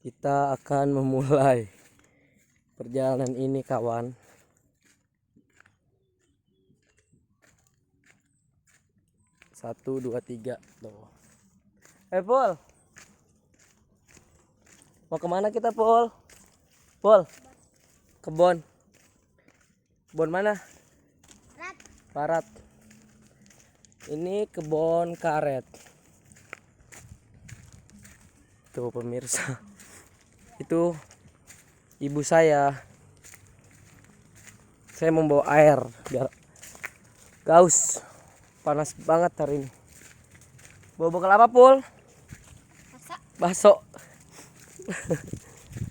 Kita akan memulai perjalanan ini, kawan. Satu, dua, tiga. Tuh. Pol. Mau kemana kita, Pol? Pol. Kebon. Kebon mana? Barat. Ini kebon karet. Tuh pemirsa. Itu ibu saya. Saya membawa air biar gaus. Panas banget hari ini. Bawa bekal apa, Pul? Baso.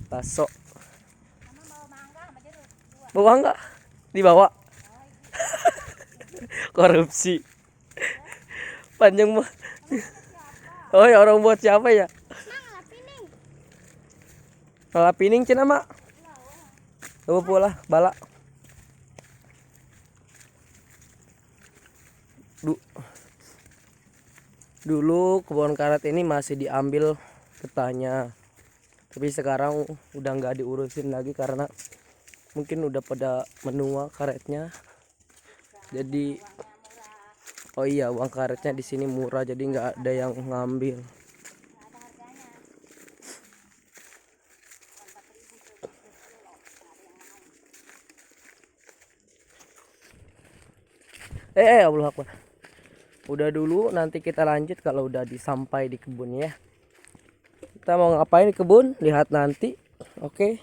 Baso. Bawa enggak? Dibawa. Korupsi. Panjang mah. Oh ya, orang buat siapa ya? Malah pining cina mak. Coba pula bala. Dulu kebun karet ini masih diambil getahnya, tapi sekarang udah nggak diurusin lagi karena mungkin udah pada menua karetnya. Jadi oh iya, uang karetnya di sini murah, jadi nggak ada yang ngambil. Allah Akbar. Udah dulu, nanti kita lanjut kalau udah disampai di kebun ya. Kita mau ngapain di kebun? Lihat nanti. Oke.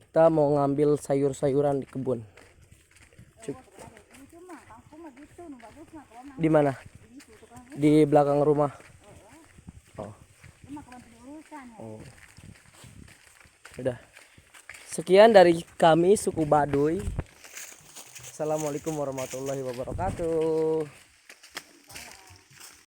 Kita mau ngambil sayur-sayuran di kebun. Di mana? Di belakang rumah. Oh. Oh. Udah. Sekian dari kami suku Baduy. Assalamualaikum warahmatullahi wabarakatuh.